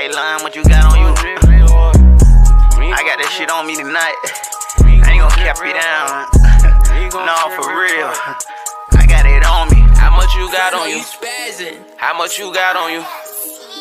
straight line, what you got on you? I got that shit on me tonight. I ain't gonna cap you down. No, for real. I got it on me. How much you got on you? How much you got on you?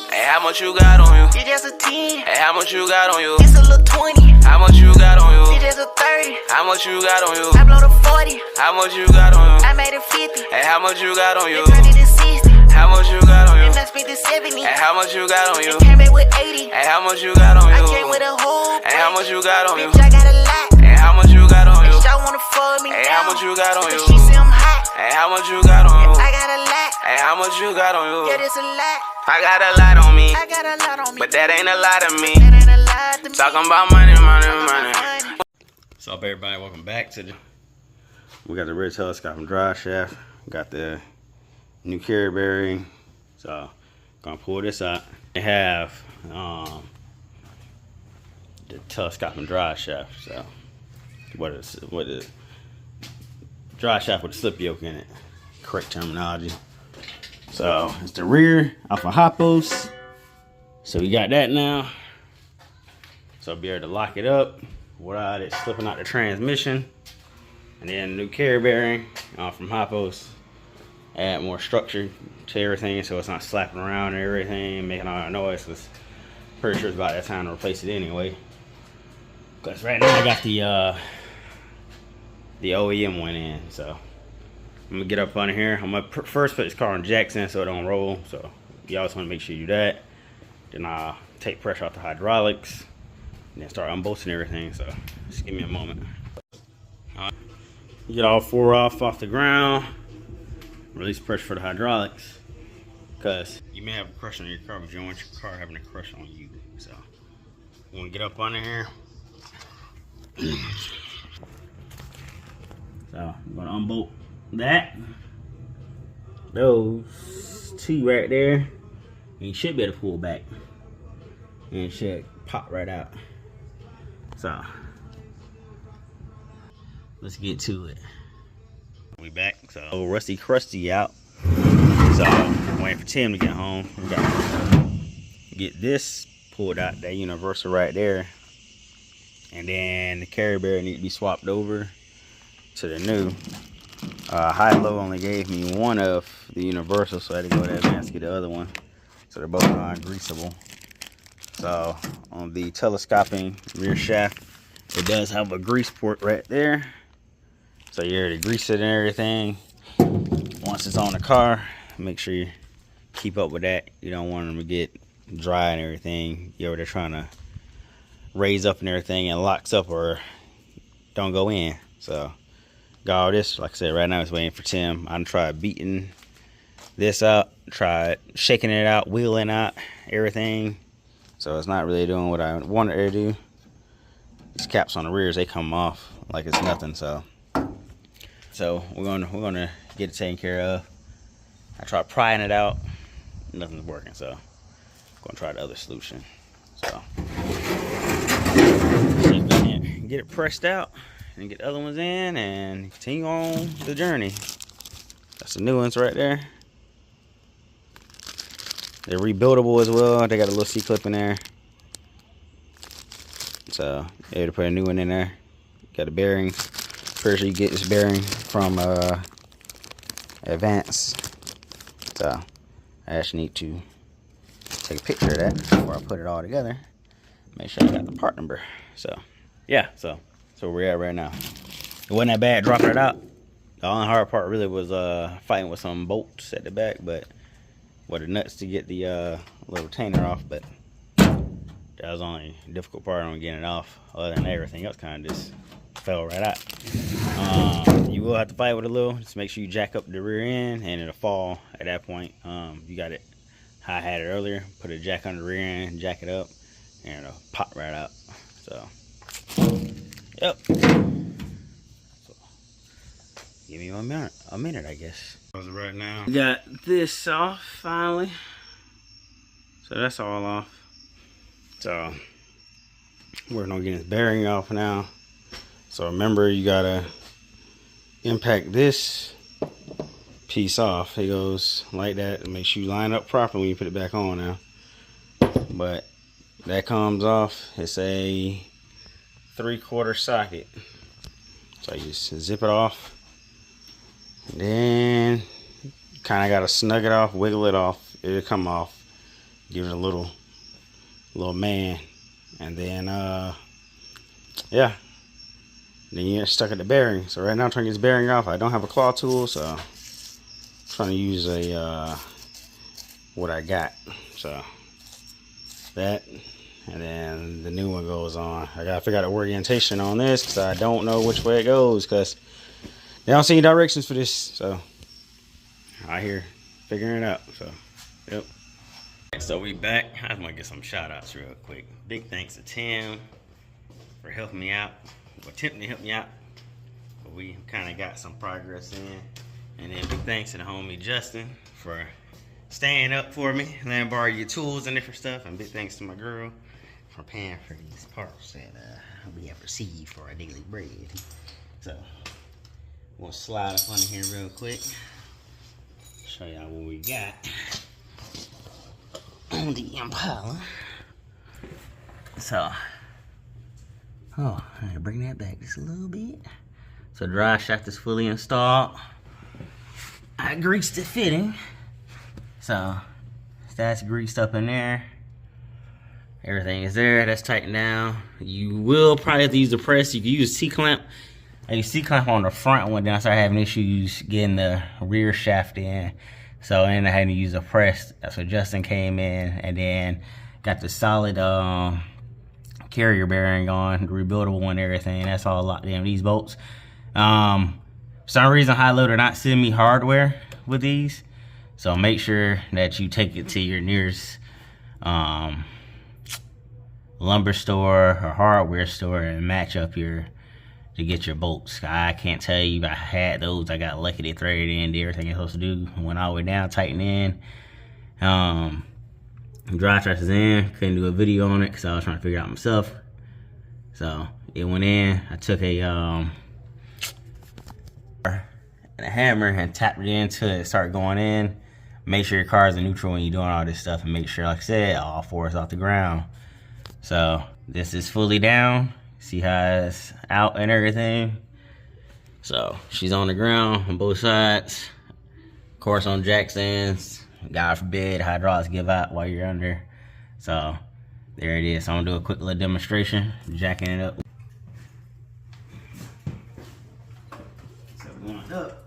Hey, how much you got on you? It's just a 10. Hey, how much you got on you? It's a little 20. How much you got on you? It's just a 30. How much you got on you? I blow the 40. How much you got on you? I made it 50. Hey, how much you got on you? It turned it to 60. How much you got on you? And I spent it 70. Hey, how much you got on you? It came back with 80. Hey, how much you got on you? I came with a whole. Hey, how much you got on you? Bitch, I got a lot. Hey, how much you got on you? Bitch, I wanna fuck me. Hey, how much you got on you? She say I'm hot. Hey, how much you got on you? I got a lot. Hey, how much you got on you? Yeah, this a lot. I got a lot on me. I got a lot on me. But that ain't a lot of me. That ain't a lot to me. Talking about money, money, money. What's up, everybody? Welcome back to the. We got the rear telescoping drive shaft. We got the new carrier bearing. So, gonna pull this out. They have the telescoping drive shaft. So, what is drive shaft with a slip yoke in it? Correct terminology. So it's the rear off of Hoppos. So we got that now. So I'll be able to lock it up without it slipping out the transmission. And then new carrier bearing from Hoppos. Add more structure to everything so it's not slapping around and everything, making all that noise. Cause pretty sure it's about that time to replace it anyway. Cause right now I got the OEM one in. So I'm gonna get up under here. I'm gonna first put this car on jacks in so it don't roll. So you always want to make sure you do that. Then I'll take pressure off the hydraulics and then start unbolting everything. So just give me a moment. You get all four off the ground. Release pressure for the hydraulics, because you may have a crush on your car, but you don't want your car having a crush on you. So you want to get up under here. So I'm gonna unbolt that. Those two right there. And you should be able to pull back. And it should pop right out. So let's get to it. We back. So old Rusty Krusty out. So I'm waiting for Tim to get home. We got to get this pulled out, that universal right there. And then the carrier bearing need to be swapped over to the new. High-low only gave me one of the universal, so I had to go to Advance to get the other one. So they're both non-greasable. So on the telescoping rear shaft, it does have a grease port right there. So you're to grease it and everything. Once it's on the car, make sure you keep up with that. You don't want them to get dry and everything. You're over there trying to raise up and everything and locks up or don't go in. So got all this, like I said, right now it's waiting for Tim. I'm tried beating this out, tried shaking it out, wheeling out everything. So it's not really doing what I wanted it to do. These caps on the rears, they come off like it's nothing. So we're gonna get it taken care of. I tried prying it out, nothing's working. So I'm gonna try the other solution. So get it pressed out and get the other ones in and continue on the journey. That's the new ones right there. They're rebuildable as well. They got a little C-clip in there. So you're able to put a new one in there. Got the bearings. Pretty sure you get this bearing from Advance. So I actually need to take a picture of that before I put it all together. Make sure I got the part number. So yeah, so where we're at right now. It wasn't that bad dropping it out. The only hard part really was fighting with some bolts at the back, but with the nuts to get the little retainer off. But that was the only difficult part on getting it off. Other than everything else kind of just fell right out. You will have to fight with a little. Just make sure you jack up the rear end and it'll fall at that point. You got it how I had it earlier. Put a jack on the rear end, jack it up, and it'll pop right out. So yep. So, give me a minute, I guess. Right now, got this off finally. So that's all off. So we're gonna get this bearing off now. So remember, you gotta impact this piece off. It goes like that, and make sure you line up properly when you put it back on now. But that comes off. It's a 3/4 socket. So you just zip it off. And then kind of got to snug it off, wiggle it off. It'll come off. Give it a little man. And then, yeah. Then you're stuck at the bearing. So right now I'm trying to get this bearing off. I don't have a claw tool, so I'm trying to use a, what I got. So that, and then the new one goes on. I gotta figure out the orientation on this because I don't know which way it goes because they don't see any directions for this. So out here figuring it out. So yep. So we back. I just want to get some shout outs real quick. Big thanks to Tim for helping me out, or attempting to help me out. But we kind of got some progress in. And then big thanks to the homie Justin for staying up for me, letting borrow your tools and different stuff. And big thanks to my girl for paying for these parts that we have received for our daily bread. So we'll slide up on here real quick. Show y'all what we got on the Impala. So, oh, I'm gonna bring that back just a little bit. So drive shaft is fully installed. I greased the fitting. So that's greased up in there. Everything is there. That's tightened down. You will probably have to use the press. You can use a C-clamp. I use C-clamp on the front one. Then I started having issues getting the rear shaft in. So I ended up having to use a press. So Justin came in and then got the solid carrier bearing on, the rebuildable one and everything. That's all locked in these bolts. For some reason, High Low did not send me hardware with these. So make sure that you take it to your nearest lumber store or hardware store and match up to get your bolts. I can't tell you, I had those. I got lucky, they threaded in, did everything it's supposed to do. Went all the way down, tighten in. Drive shaft is in. Couldn't do a video on it because I was trying to figure it out myself. So it went in. I took a hammer and tapped it into it, start going in. Make sure your car is in neutral when you're doing all this stuff, and make sure, like I said, all four is off the ground. So this is fully down. See how it's out and everything. So she's on the ground on both sides. Of course, on jack stands, God forbid hydraulics give out while you're under. So there it is. So I'm gonna do a quick little demonstration, jacking it up. So going up.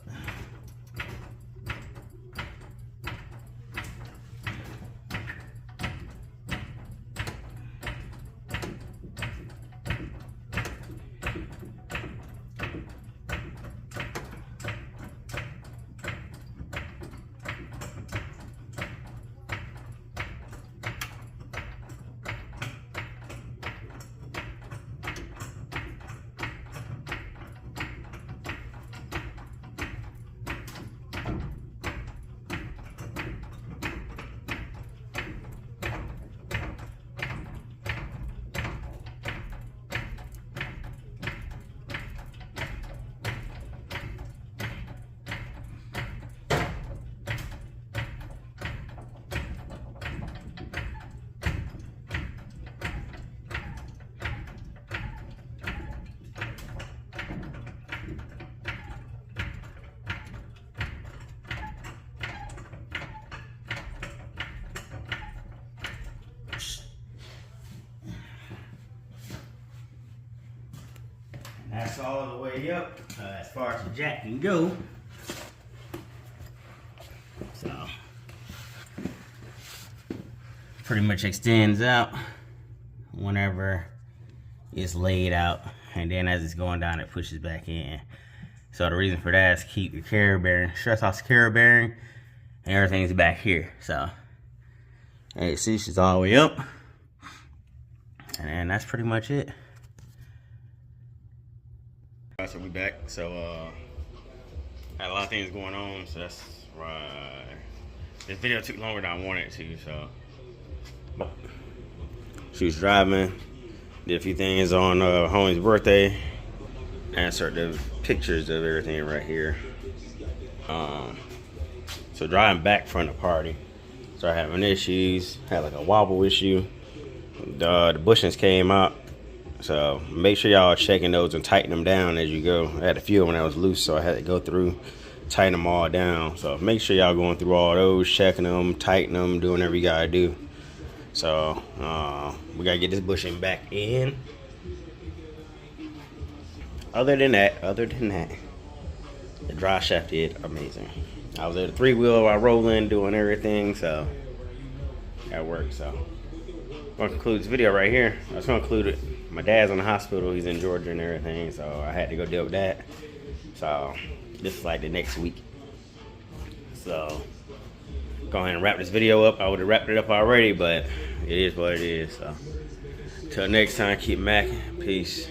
That's all the way up as far as the jack can go. So pretty much extends out whenever it's laid out, and then as it's going down it pushes back in. So the reason for that is keep your carrier bearing, stress off the carrier bearing, and everything's back here. So hey, see, she's all the way up, and then that's pretty much it. So we back. So had a lot of things going on, so that's right. This video took longer than I wanted it to. So she was driving, did a few things on homie's birthday, answered the pictures of everything right here. So driving back from the party, started having issues, had like a wobble issue. The bushings came out. So make sure y'all checking those and tighten them down as you go. I had a few when I was loose, so I had to go through, tighten them all down. So make sure y'all going through all those, checking them, tightening them, doing whatever you gotta do. So we gotta get this bushing back in. Other than that, the drive shaft did amazing. I was at a 3-wheel while rolling, doing everything, so that worked. So I'm gonna conclude this video right here. I was gonna conclude it. My dad's in the hospital, he's in Georgia and everything, so I had to go deal with that. So this is like the next week. So go ahead and wrap this video up. I would have wrapped it up already, but it is what it is. So till next time, keep macking. Peace.